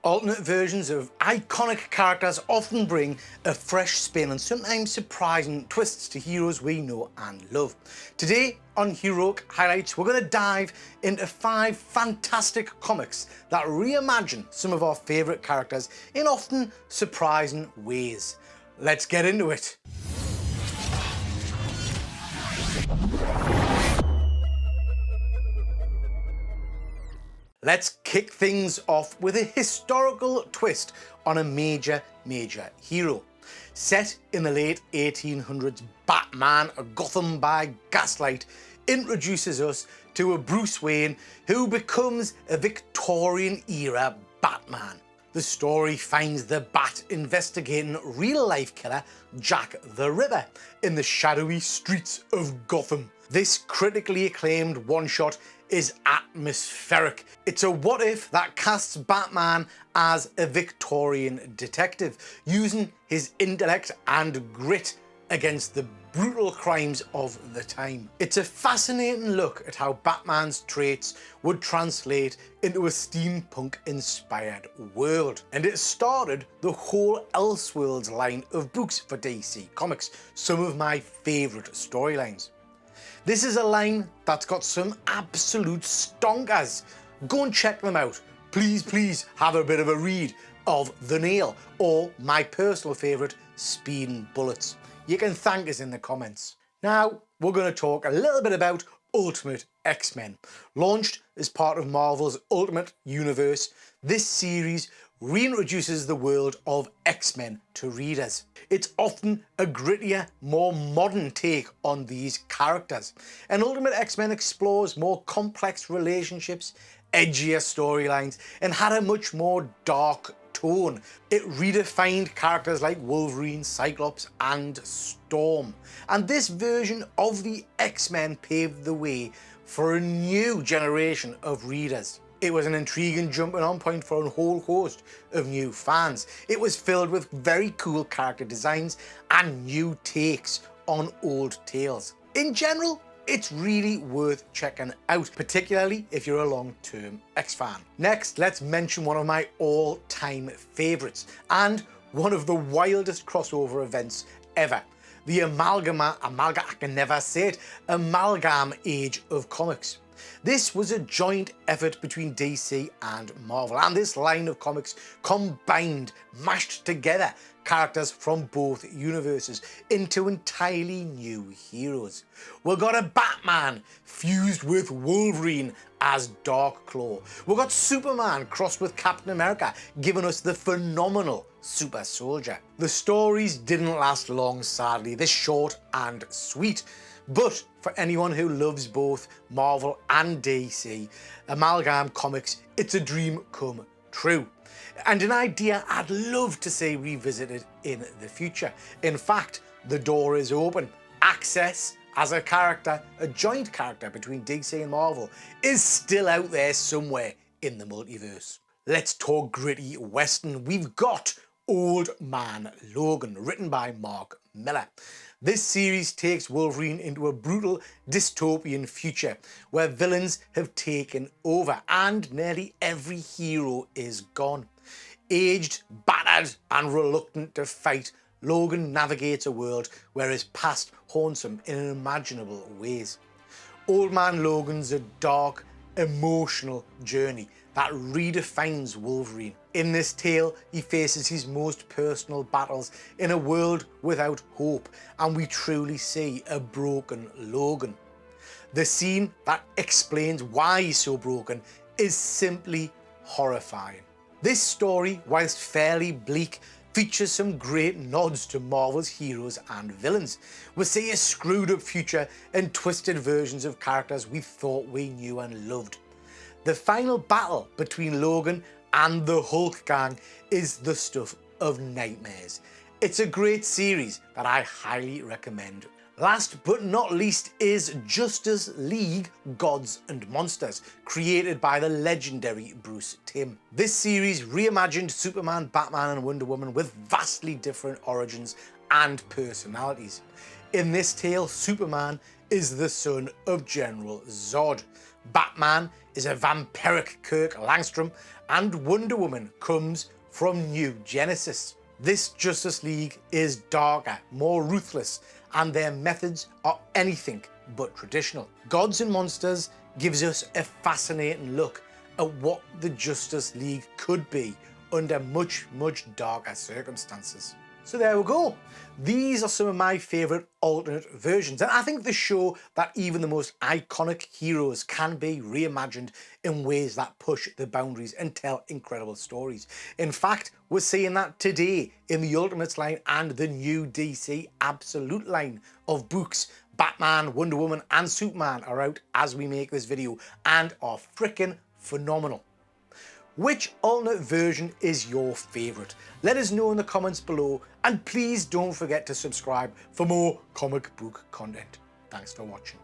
Alternate versions of iconic characters often bring a fresh spin and sometimes surprising twists to heroes we know and love. Today on Heroic Highlights, we're going to dive into 5 fantastic comics that reimagine some of our favourite characters in often surprising ways. Let's get into it. Let's kick things off with a historical twist on a major hero. Set in the late 1800s, Batman, a Gotham by Gaslight, introduces us to a Bruce Wayne who becomes a Victorian-era Batman. The story finds the Bat investigating real-life killer Jack the Ripper in the shadowy streets of Gotham. This critically acclaimed one-shot is atmospheric. It's a what-if that casts Batman as a Victorian detective, using his intellect and grit against the brutal crimes of the time. It's a fascinating look at how Batman's traits would translate into a steampunk-inspired world. And it started the whole Elseworlds line of books for DC Comics, some of my favourite storylines. This is a line that's got some absolute stonkers. Go and check them out. Please have a bit of a read of The Nail or my personal favourite, Speeding Bullets. You can thank us in the comments. Now we're going to talk a little bit about Ultimate X-Men. Launched as part of Marvel's Ultimate Universe, this series reintroduces the world of X-Men to readers. It's often a grittier, more modern take on these characters, and Ultimate X-Men explores more complex relationships, edgier storylines, and had a much more dark tone. It redefined characters like Wolverine, Cyclops, and Storm. And this version of the X-Men paved the way for a new generation of readers. It was an intriguing jumping on point for a whole host of new fans. It was filled with very cool character designs and new takes on old tales. In general, it's really worth checking out, particularly if you're a long-term X-fan. Next, let's mention one of my all-time favourites and one of the wildest crossover events ever. The Amalgam Age of Comics. This was a joint effort between DC and Marvel, and this line of comics combined, mashed together characters from both universes into entirely new heroes. We've got a Batman fused with Wolverine as Darkclaw. We've got Superman crossed with Captain America, giving us the phenomenal Super Soldier. The stories didn't last long, sadly. They're short and sweet. But for anyone who loves both Marvel and DC, Amalgam Comics, it's a dream come true. And an idea I'd love to see revisited in the future. In fact, the door is open. Access as a character, a joint character between DC and Marvel, is still out there somewhere in the multiverse. Let's talk gritty Western. We've got Old Man Logan, written by Mark Millar. This series takes Wolverine into a brutal dystopian future where villains have taken over and nearly every hero is gone. Aged, battered and reluctant to fight, Logan navigates a world where his past haunts him in unimaginable ways. Old Man Logan's a dark, emotional journey that redefines Wolverine. In this tale, he faces his most personal battles in a world without hope, and we truly see a broken Logan. The scene that explains why he's so broken is simply horrifying. This story, whilst fairly bleak, features some great nods to Marvel's heroes and villains. We see a screwed up future and twisted versions of characters we thought we knew and loved. The final battle between Logan and the Hulk gang is the stuff of nightmares. It's a great series that I highly recommend. Last but not least is Justice League Gods and Monsters, created by the legendary Bruce Timm. This series reimagined Superman, Batman and Wonder Woman with vastly different origins and personalities. In this tale, Superman is the son of General Zod, Batman is a vampiric Kirk Langstrom, and Wonder Woman comes from New Genesis. This Justice League is darker, more ruthless, and their methods are anything but traditional. Gods and Monsters gives us a fascinating look at what the Justice League could be under much, much darker circumstances. So there we go. These are some of my favourite alternate versions, and I think they show that even the most iconic heroes can be reimagined in ways that push the boundaries and tell incredible stories. In fact, we're seeing that today in the Ultimates line and the new DC Absolute line of books. Batman, Wonder Woman and Superman are out as we make this video and are freaking phenomenal. Which alternate version is your favourite? Let us know in the comments below, and please don't forget to subscribe for more comic book content. Thanks for watching.